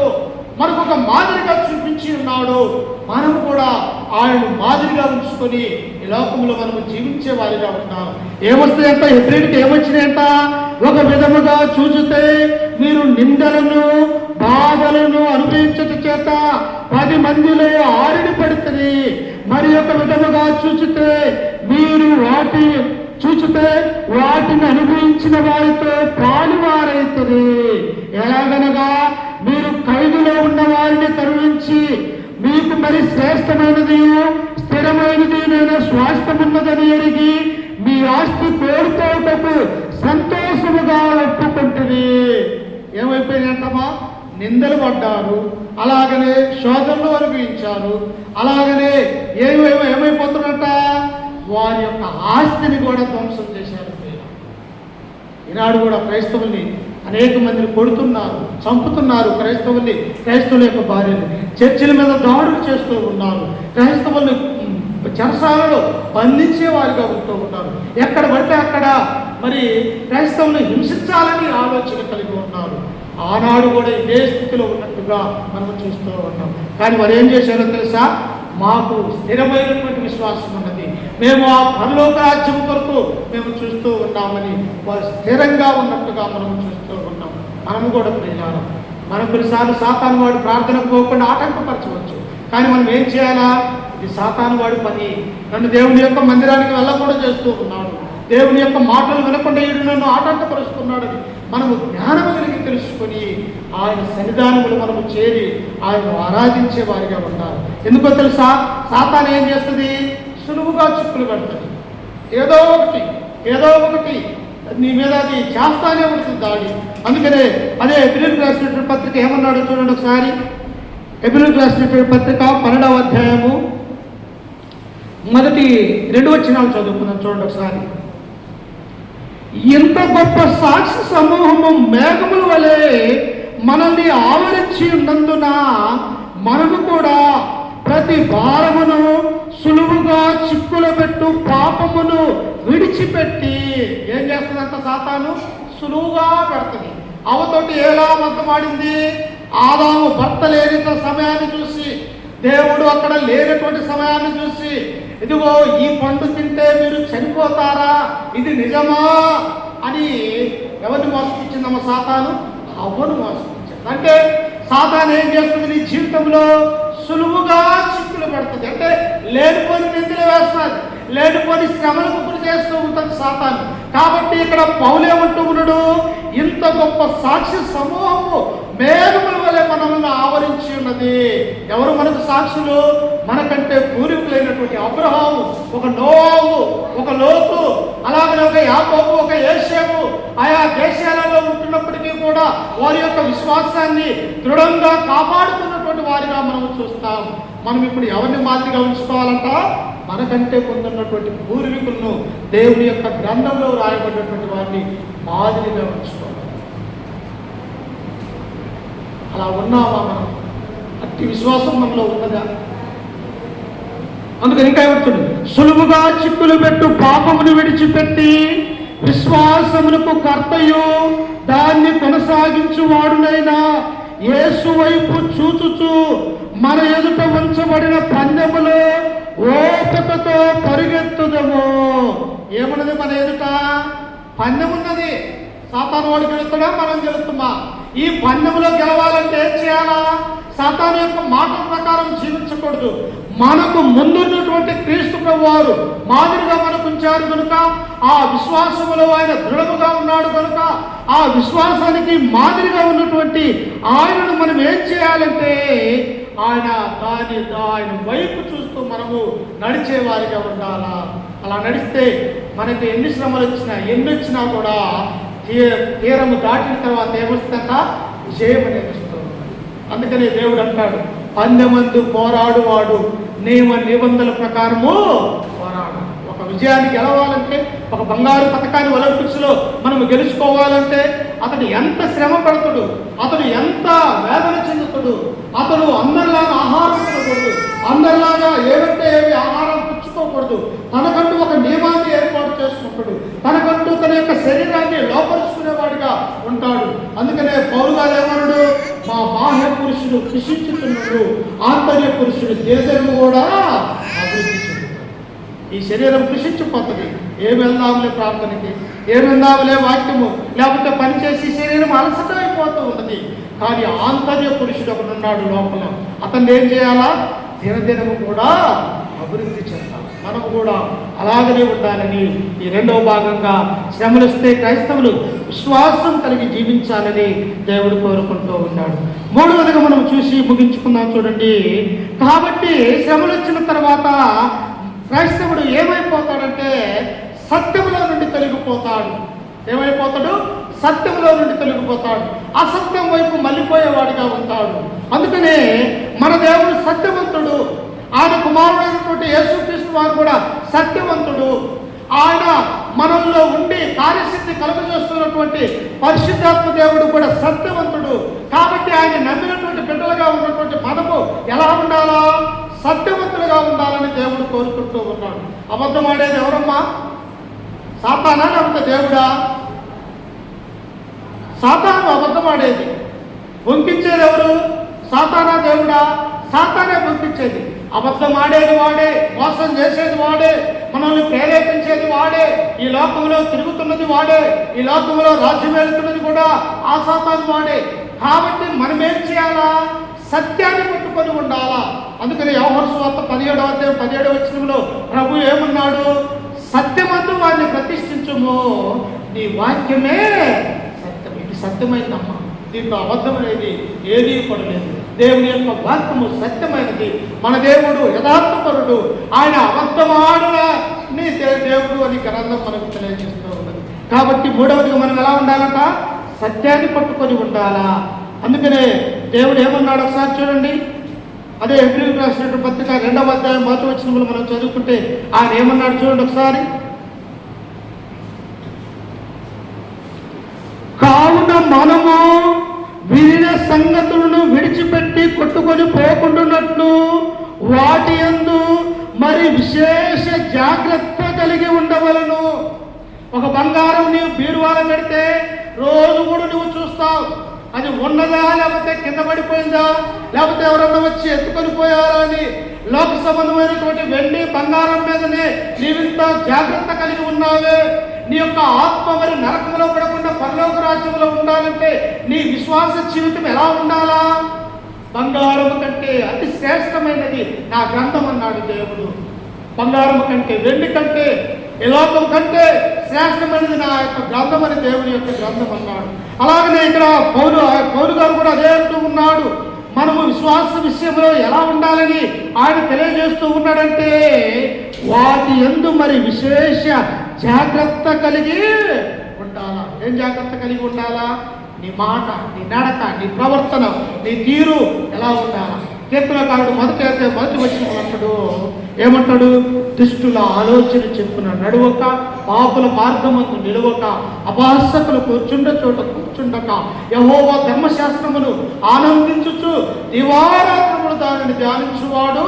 మనకు ఒక మాదిరిగా చూపించి ఉన్నాడు. మనం కూడా ఆయన మాదిరిగా ఉంచుకొని ఈ లోకంలో మనము జీవించే వారిగా ఉన్నాం. ఏమొస్తాయంట? హెబ్రీయులకు ఏమొచ్చినాయంట? ఒక విధముగా చూచితే మీరు నిందలను బాధలను అనుభవించట చేత 10 మందిలో ఆరుడి పడుతుంది. మరి ఒక విధముగా చూచితే మీరు వాటిని అనుభవించిన వారితో పాలువారైతుంది. ఎలాగనగా మీరు ఖైదులో ఉన్న వారిని కరుణించి మీకు మరి శ్రేష్టమైనది స్థిరమైనది నేను స్వాస్థ్యమున్నదని ఎరిగి మీ ఆస్తి కోరుకోవటకు సంతోషముగా ఒప్పుకుంటుంది. ఏమైపోయినాయంటమ్మా? నిందలు పడ్డారు, అలాగనే శోధనలు అనుభవించారు, అలాగనే ఏమైపోతున్నట్ట? వారి యొక్క ఆస్తిని కూడా ధ్వంసం చేశారు. ఈనాడు కూడా క్రైస్తవుల్ని అనేక మందిని కొడుతున్నారు, చంపుతున్నారు. క్రైస్తవుల యొక్క భార్యలు చర్చిల మీద దాడులు చేస్తూ ఉన్నారు. క్రైస్తవుల్ని చెరసాలలో బంధించే వారిగా ఉంటూ ఉన్నారు. ఎక్కడ పడితే అక్కడ మరి క్రైస్తవుల్ని హింసించాలని ఆలోచన కలిగి ఉన్నారు. ఆనాడు కూడా ఇదే స్థితిలో ఉన్నట్టుగా మనం చూస్తూ ఉన్నాం. కానీ వారు ఏం చేశారో తెలుసా? మాకు స్థిరమైనటువంటి విశ్వాసం ఉన్నది, మేము ఆ పరలోక రాజ్యం కొరకు మేము చూస్తూ ఉన్నామని వారు స్థిరంగా ఉన్నట్టుగా మనం చూస్తూ ఉన్నాం. మనము కూడా ప్రియులారా, మనం కొన్నిసార్లు సాతాను వాడు ప్రార్థనకు పోకుండా ఆటంకపరచవచ్చు. కానీ మనం ఏం చేయాలా? ఇది సాతాను వాడి పని. నన్ను దేవుని యొక్క మందిరానికి వెళ్ళకుండా చేస్తూ ఉన్నాడు, దేవుని యొక్క మాటలు వినకుండా ఈడు నన్ను ఆటంకపరుస్తున్నాడని మనము జ్ఞానం కలిగి తెలుసుకొని ఆయన సన్నిధానములు మనము చేరి ఆయన ఆరాధించే వారిగా ఉండాలి. ఎందుకో తెలుసా? సాతాను ఏం చేస్తుంది? సులువుగా చిక్కులు పెడుతుంది. ఏదో ఒకటి నీ మీద అది చేస్తానే ఉంటుంది దాడి. అందుకనే అదే హెబ్రీయులకు రాసినటువంటి పత్రిక ఏమన్నాడో చూడండి ఒకసారి. హెబ్రీయులకు రాసినటువంటి పత్రిక 12వ అధ్యాయము 1-2 వచనాలు చదువుకున్నాం. చూడండి ఒకసారి. ఇంత గొప్ప సాక్షి సమూహము మేఘముల వలె మనల్ని ఆవరించి ఉన్నందున మనము కూడా ప్రతి భారమును సులువుగా చిక్కులు పెట్టు పాపమును విడిచిపెట్టి ఏం చేస్తుందంట సాతాను? సులువుగా పెడుతుంది. అవతోటి ఎలా అబద్ధమాడింది? ఆదాము భర్త లేని సమయాన్ని చూసి, దేవుడు అక్కడ లేనటువంటి సమయాన్ని చూసి, ఇదిగో ఈ పండు తింటే మీరు చనిపోతారా, ఇది నిజమా అని ఎవరిని మోసపించిందమ్మ? సాతాను అవ్వను మోసపించింది. అంటే సాతాను ఏం చేస్తుంది? నీ జీవితంలో సులువుగా చిక్కులు పెడుతుంది. అంటే లేనిపోని నిందలు వేస్తుంది, లేనిపోని శ్రమలకు గురి చేస్తూ ఉంటుంది సాతాను. కాబట్టి ఇక్కడ పౌలేమంటూ ఉన్నాడు, ఇంత గొప్ప సాక్షి సమూహము మేఘముల వలె మనల్ని ఆవరించి ఉన్నది. ఎవరు మనకు సాక్షులు? మనకంటే పూర్వీకులైనటువంటి అబ్రహాము, ఒక నోవాహు, ఒక లోతు, అలాగే ఒక యాకోబు, ఒక యేషేము ఆయా దేశాలలో ఉంటున్నప్పటికీ కూడా వారి యొక్క విశ్వాసాన్ని దృఢంగా కాపాడుతున్నటువంటి వారిగా మనం చూస్తాం. మనం ఇప్పుడు ఎవరిని మాదిరిగా ఉంచుకోవాలంట? మనకంటే పొందున్నటువంటి పూర్వీకులను, దేవుని యొక్క గ్రంథంలో రాయబడినటువంటి వారిని మాదిరిగా ఉంచుకోవాలి. అలా ఉన్నామా మనం? అట్టి విశ్వాసం మనలో ఉన్నదా? అందుకని ఇంకా ఏమంటాడు? సులువుగా చిక్కులు పెట్టు పాపమును విడిచిపెట్టి విశ్వాసమునకు కర్తయు దాన్ని కొనసాగించువాడునైనా యేసు వైపు చూచుచు మన ఎదుట ఉంచబడిన పందెములో ఓపికతో పరిగెత్తుదము. ఏమన్నది? మన ఎదుట పందెం ఉన్నది. సాతాను వాడు గెలుస్తాడా, మనం గెలుస్తామా? ఈ పందెంలో గెలవాలంటే ఏం చేయాలా? సాతాను యొక్క మాట ప్రకారం జీవించకూడదు. మనకు ముందున్నటువంటి క్రీస్తు ప్రభువారు మాదిరిగా మనకు ఉంచారు కనుక, ఆ విశ్వాసములో ఆయన దృఢముగా ఉన్నాడు కనుక, ఆ విశ్వాసానికి మాదిరిగా ఉన్నటువంటి ఆయనను మనం ఏం చేయాలంటే ఆయన వైపు చూస్తూ మనము నడిచేవారిగా ఉండాలా. అలా నడిస్తే మనకి ఎన్ని శ్రమలు వచ్చినా, ఎన్ని వచ్చినా కూడా తీరము దాటిన తర్వాత ఏమొస్తుందంట? విజయం అనేది వస్తుంది. అందుకనే దేవుడు అంటాడు, పందెమందు పోరాడువాడు నియమ నిబంధనల ప్రకారము పోరాడు. ఒక విజయాన్ని గెలవాలంటే, ఒక బంగారు పథకాన్ని ఒలింపిక్స్లో మనం గెలుచుకోవాలంటే అతడు ఎంత శ్రమ పడతాడు, అతడు ఎంత వేదన చెందుతాడు. అతడు అందరిలాగా ఆహారం తినకూడదు, అందరిలాగా ఏమంటే ఏమి ఆహారం పుచ్చుకోకూడదు. తనకంటూ ఒక నియమాన్ని ఏర్పాటు చేసుకుంటాడు, తనకంటూ తన యొక్క శరీరాన్ని లోపరుచుకునేవాడిగా ఉంటాడు. అందుకనే పౌలు గారు ఏమన్నాడు? మా బాహ్య పురుషుడు కృషించుతున్నాడు, ఆంతర్య పురుషుడు దేశము కూడా అభివృద్ధి చెందుతాడు. ఈ శరీరం కృషించిపోతుంది. ఏమి వెళ్దాములే ప్రార్థనకి, ఏమి వెళ్దాములే వాక్యము, లేకపోతే పనిచేసి శరీరం అలసట అయిపోతూ ఉన్నది. కానీ ఆంతర్య పురుషుడు ఒకడు ఉన్నాడు లోపల. అతన్ని ఏం చేయాలా? దినదినము కూడా అభివృద్ధి చేయాలి. మనము కూడా అలాగనే ఉండాలని ఈ రెండవ భాగంగా శ్రమలు వస్తే క్రైస్తవులు విశ్వాసం కలిగి జీవించాలని దేవుడు కోరుకుంటూ ఉన్నాడు. మూడవదిగా మనం చూసి ముగించుకుందాం. చూడండి, కాబట్టి శ్రమలు వచ్చిన తర్వాత క్రైస్తవుడు ఏమైపోతాడంటే సత్యములో నుండి తొలగిపోతాడు. ఏమైపోతాడు? సత్యములో నుండి తొలగిపోతాడు. అసత్యం వైపు మళ్ళీపోయేవాడిగా ఉంటాడు. అందుకనే మన దేవుడు సత్యవంతుడు. ఆయన కుమారుడైనటువంటి యేసుక్రీస్తు వారు కూడా సత్యవంతుడు. ఆయన మనల్లో ఉండి కార్యసిద్ధి కలుగజేస్తున్నటువంటి పరిశుద్ధాత్మ దేవుడు కూడా సత్యవంతుడు. కాబట్టి ఆయన నమ్మినటువంటి బిడ్డలుగా ఉన్నటువంటి మనము ఎలా ఉండాలా? సత్యవంతులుగా ఉండాలని దేవుడు కోరుకుంటూ ఉన్నాడు. అబద్ధం ఆడేది ఎవరమ్మా? సాతానా లేకపోతే దేవుడా? సాతాను అబద్ధం ఆడేది. వంకించేది ఎవరు? సాతానా దేవుడా? సాతానే వంకించేది. అబద్ధం ఆడేది వాడే, మోసం చేసేది వాడే, మనల్ని ప్రేరేపించేది వాడే, ఈ లోకంలో తిరుగుతున్నది వాడే, ఈ లోకంలో రాజ్యం వెళ్తున్నది కూడా ఆ సాతాను వాడే. కాబట్టి మనం ఏం చేయాలా? సత్యాన్ని పట్టుకొని ఉండాలా. అందుకని యోహాను సువార్త 17వ వచనంలో ప్రభు ఏమన్నాడు? సత్యమందు వారిని ప్రతిష్ఠించుము, నీ వాక్యమే సత్యం. ఇది సత్యమైందమ్మా, దీంట్లో అబద్ధం అనేది ఏదీ పడలేదు. దేవుని యొక్క వాక్యము సత్యమైనది. మన దేవుడు యథార్థపరుడు, ఆయన అబద్ధమాడుని దేవుడు అని గ్రంథం మనకు తెలియజేస్తూ ఉన్నది. కాబట్టి మూడవదిగా మనం ఎలా ఉండాలంట? సత్యాన్ని పట్టుకొని ఉండాలా. అందుకనే దేవుడు ఏమన్నాడు ఒకసారి చూడండి. అదే హెబ్రీయులకు రాసినటువంటి పత్రిక 2వ అధ్యాయం 1వ వచనంలో మనం చదువుకుంటే ఆయన ఏమన్నాడు చూడండి ఒకసారి. కావున మనము వినిన సంగతులను విడిచిపెట్టి కొట్టుకొని పోకుండానట్లు వాటి యందు మరి విశేష జాగ్రత్త కలిగి ఉండవలను. ఒక బంగారం నీవు బీరువాలో పెడితే రోజు కూడా నువ్వు చూస్తావు, అది ఉన్నదా లేకపోతే కింద పడిపోయిందా, లేకపోతే ఎవరన్నా వచ్చి ఎత్తుకొని పోయారా అని. లోక సంబంధమైనటువంటి వెండి బంగారం మీదనే నీవింత జాగ్రత్త కలిగి ఉన్నావే. నీ యొక్క ఆత్మ మరి నరకంలో పడకుండా పరలోక రాజ్యంలో ఉండాలంటే నీ విశ్వాస జీవితం ఎలా ఉండాలా? బంగారం కంటే అతి శ్రేష్టమైనది నా గ్రంథం అన్నాడు దేవుడు. బంగారం కంటే, వెండి కంటే, ఈ లోకం కంటే శ్రేష్టమైనది నా యొక్క గ్రంథం అని దేవుని యొక్క గ్రంథం అన్నాడు. అలాగనే ఇక్కడ పౌలు గారు కూడా అదే అంటూ ఉన్నాడు. మనము విశ్వాస విషయంలో ఎలా ఉండాలని ఆయన తెలియజేస్తూ ఉన్నాడంటే, వాటి యందు మరి విశేష జాగ్రత్త కలిగి ఉండాలా. ఏం జాగ్రత్త కలిగి ఉండాలా? నీ మాట, నీ నడక, నీ ప్రవర్తన, నీ తీరు ఎలా ఉండాలా? కీర్తనకారుడు మొదటి వచ్చిన అంటాడు, ఏమంటాడు? దుష్టుల ఆలోచన చెప్పున నడువక, పాపుల మార్గమందు నిలవక, అపహాసకులు కూర్చుండ చోట కూర్చుండక, యెహోవా ధర్మశాస్త్రమును ఆనందించుచు దివారాత్రములు దానిని ధ్యానించువాడు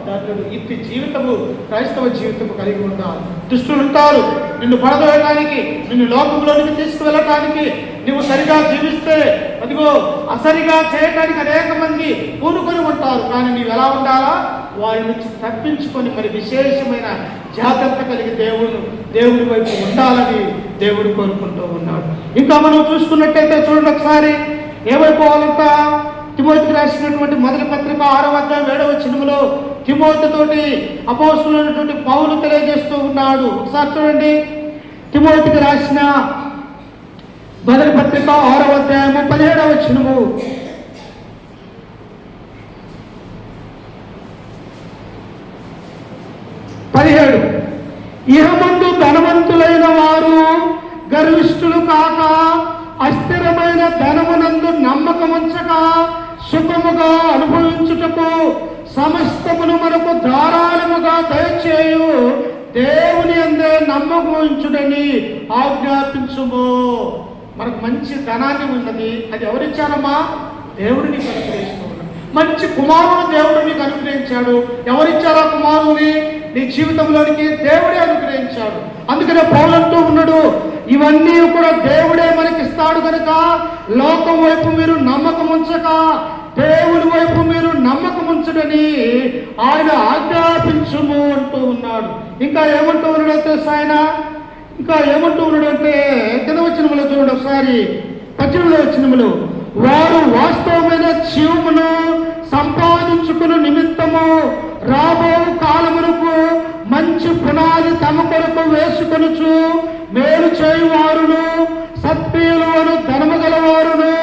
ధన్యుడు. ఇట్టి జీవితము క్రైస్తవ జీవితము కలిగి ఉండాలి. దుష్టులు ఉంటారు నిన్ను పడదోయడానికి, నిన్ను లోకంలోనికి తీసుకువెళ్ళటానికి. నువ్వు సరిగా జీవిస్తే అదిగో అసరిగా చేయడానికి అనేక మంది పూనుకొని ఉంటారు. కానీ నీవు ఎలా ఉండాలా? వారి నుంచి తప్పించుకొని మరి విశేషమైన జాగ్రత్త కలిగి దేవుడి వైపు ఉండాలని దేవుడు కోరుకుంటూ ఉన్నాడు. ఇంకా మనం చూసుకున్నట్టయితే చూడండి ఒకసారి, ఏమైపోవాలంట? తిమోతికి రాసినటువంటి మొదటి పత్రిక 6వ అధ్యాయం 7వ వచనములో తిమోతితోటి అపోస్తలుడైనటువంటి పౌలు తెలియజేస్తూ ఉన్నాడు. ఒకసారి చూడండి, తిమోతికి రాసిన మొదటి పత్రిక 6వ అధ్యాయము 17వ వచనము. 17 ఇహమందు ధనవంతులైన వారు గర్విష్ఠులు కాక, అస్థిరమైన ధనమునందు నమ్మకముంచక, సుఖముగా అనుభవించుటకు సమస్తమును మనకు ధారాళముగా దయచేయు దేవుని అందే నమ్మకముంచుడని ఆజ్ఞాపించుము. మనకు మంచి ధనాన్ని ఉన్నది, అది ఎవరిచ్చారమ్మా? దేవుడు నీకు అనుగ్రహిస్తూ ఉన్నాడు. మంచి కుమారుడు దేవుడు నీకు అనుగ్రహించాడు. ఎవరిచ్చారా కుమారుని? నీ జీవితంలోనికి దేవుడే అనుగ్రహించాడు. అందుకనే పౌలు అంటూ ఉన్నాడు, ఇవన్నీ కూడా దేవుడే మనకి ఇస్తాడు కనుక లోకం వైపు మీరు నమ్మకం ఉంచక దేవుడి వైపు మీరు నమ్మకం ఉంచడని ఆయన ఆజ్ఞాపించుము అంటూ ఉన్నాడు. ఇంకా ఏమంటూ ఉన్నాడంటే ఆయన ఏమంటూ ఉన్నాడంటే కింద వచనములో చూడండి ఒకసారి, 18వ వచనములో, వారు వాస్తవమైన జీవమును సంపాదించుకున్న నిమిత్తము రాబో కాలమునకు మంచి పునాది తమ కొరకు వేసుకొనుచు మేలు చేయువారును, సత్ప్రియులను, ధనము గలవారును,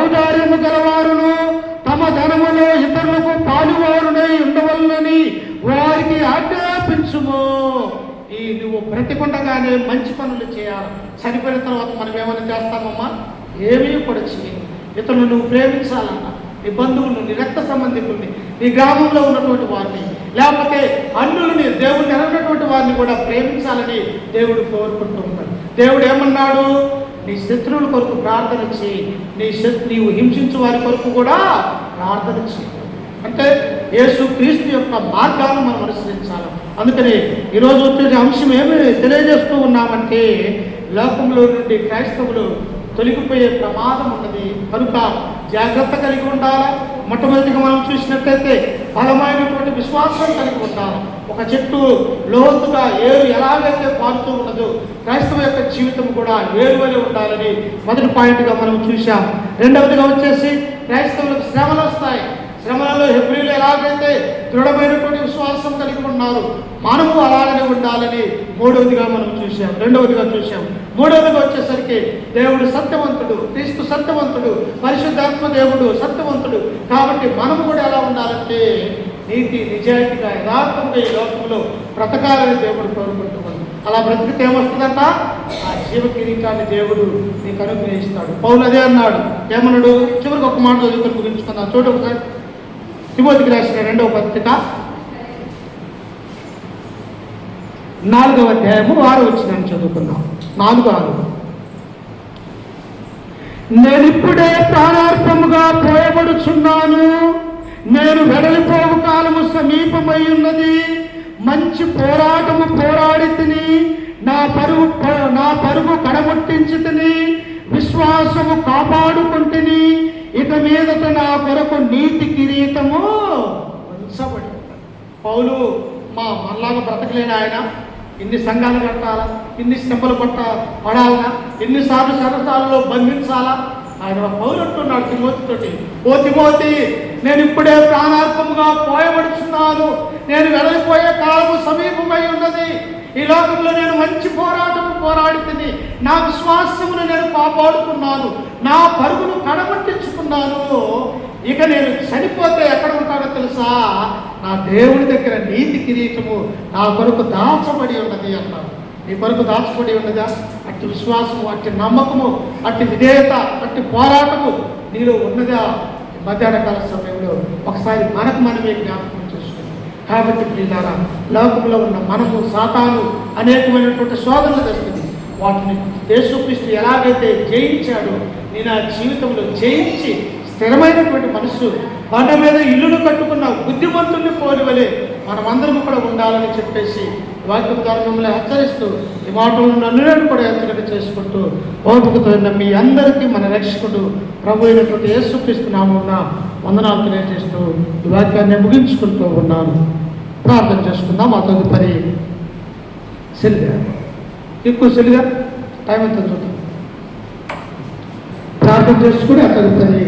ఔదార్యము గలవారును, తమ ధనములో ఇతరులకు పాలువారునై ఉండవలనని వారికి ఆజ్ఞాపించుము. నువ్వు బ్రతికుండగానే మంచి పనులు చేయాలి. చనిపోయిన తర్వాత మనం ఏమైనా చేస్తామమ్మా? ఏమీ కూడా చేయాలి. ఇతరులు నువ్వు ప్రేమించాలన్నా, నీ బంధువులను, నీ రక్త సంబంధికుల్ని, నీ గ్రామంలో ఉన్నటువంటి వారిని, లేకపోతే అన్యులని, దేవుడిని ఎరగినటువంటి వారిని కూడా ప్రేమించాలని దేవుడు కోరుకుంటూ ఉంటాడు. దేవుడు ఏమన్నాడు? నీ శత్రువుల కొరకు ప్రార్థన చేయి, నీవు హింసించు వారి కొరకు కూడా ప్రార్థన చేయి. అంటే యేసు క్రీస్తు యొక్క మార్గాలను మనం అనుసరించాలి. అందుకని ఈరోజు వచ్చే అంశం ఏమి తెలియజేస్తూ ఉన్నామంటే, లోకంలో నుండి క్రైస్తవులు తొలగిపోయే ప్రమాదం ఉన్నది కనుక జాగ్రత్త కలిగి ఉండాలి. మొట్టమొదటిగా మనం చూసినట్లయితే బలమైనటువంటి విశ్వాసం కలిగి ఉండాలి. ఒక చెట్టు లోతుగా ఏరు ఎలాగైతే పారుతూ ఉన్నదో క్రైస్తవ యొక్క జీవితం కూడా వేరువలే ఉండాలని మొదటి పాయింట్గా మనం చూసాం. రెండవదిగా వచ్చేసి క్రైస్తవులకు శ్రమలు వస్తాయి. శ్రమలలో హెబ్రీలు ఎలాగైతే దృఢమైనటువంటి విశ్వాసం కలిగి ఉన్నారు, మనము అలాగనే ఉండాలని రెండవదిగా చూసాం. మూడవదిగా వచ్చేసరికి దేవుడు సత్యవంతుడు, క్రీస్తు సత్యవంతుడు, పరిశుద్ధాత్మ దేవుడు సత్యవంతుడు. కాబట్టి మనము కూడా ఎలా ఉండాలంటే నీతి నిజాయితీగా యథార్థంగా ఈ లోకంలో బ్రతకాలని దేవుడు కోరుకుంటున్నాడు. అలా బ్రతికితే ఏమొస్తుందంట? ఆ జీవ కిరీటాన్ని దేవుడు నీకు అనుగ్రహిస్తాడు. పౌలు అదే అన్నాడు. ఏమన్నాడు? చివరికి ఒక మాట చదువుకొని ముగించుకున్నాను. చూడు ఒకసారి, తిమోతికి రాసిన 2వ పత్రిక 4వ అధ్యాయము 6వ వచనం చదువుకున్నాం. 4:6 నేనిప్పుడే ప్రాణార్పముగా పోయబడుచున్నాను. నేను వెడలిపోవు కాలము సమీపమై ఉన్నది. మంచి పోరాటము పోరాడి తిని, నా పరుగు కడముట్టించి తిని, విశ్వాసము కాపాడుకుంటుని. ఇక మీదట నా కొరకు నీతి కిరీటము ఉంచబడి. పౌలు మనలాగా బ్రతకలేని ఆయన ఇన్ని సంఘాలు కట్టాలా, ఇన్ని శ్రమలు పడాలనా, ఎన్నిసార్లు సరసాలలో బంధించాలా? ఆయన పౌలు అంటున్నాడు తిమోతితోటి, ఓ తిమోతి, నేను ఇప్పుడే ప్రాణార్పముగా పోయబడుచున్నాను. నేను వెళ్ళిపోయే కాలము సమీపమై ఉన్నది. ఈ లోకంలో నేను మంచి పోరాటము పోరాడి తిని, నా విశ్వాసమును నేను కాపాడుకున్నాను, నా పరుగును కడగొట్టించుకున్నాను. ఇక నేను చనిపోతే ఎక్కడ ఉంటానో తెలుసా? నా దేవుడి దగ్గర నీతి కిరీటము నా కొరకు దాచబడి ఉన్నది అన్నాడు. నీ కొరకు దాచబడి ఉన్నదా? అట్టి విశ్వాసము, అట్టి నమ్మకము, అట్టి విధేయత, అట్టి పోరాటము నీలో ఉన్నదా? మధ్యాహ్న కాల సమయంలో ఒకసారి మనమే జ్ఞాపకం చేసుకుంటాం. కాబట్టి ప్రియులారా, లోకంలో ఉన్న మనము సాతాను అనేకమైనటువంటి శోధనలు తెస్తుంది. వాటిని యేసుక్రీస్తు ఎలాగైతే జయించాడో, నేను ఆ జీవితంలో జయించి స్థిరమైనటువంటి మనస్సు, బండ మీద ఇల్లును కట్టుకున్న బుద్ధిమంతుల్ని పోలివలే మనమందరం కూడా ఉండాలని చెప్పేసి వాక్యం ద్వారా మిమ్మల్ని హెచ్చరిస్తూ, ఈ మాటలను నన్ను కూడా హెచ్చరిక చేసుకుంటూ, ఓపికతో మీ అందరికీ మన రక్షకుడు ప్రభు అయినటువంటి యేసుక్రీస్తు నామమున వందనాలు తెలియజేస్తూ ఈ వాక్యాన్ని ముగించుకుంటూ ఉన్నాను. ప్రార్థన చేసుకుందాం. ఆ తదుపరి సెల్గా ఎక్కువ సెల్గా టైం ఎంత చూద్దాం. ప్రార్థన చేసుకుని ఆ తదుపరి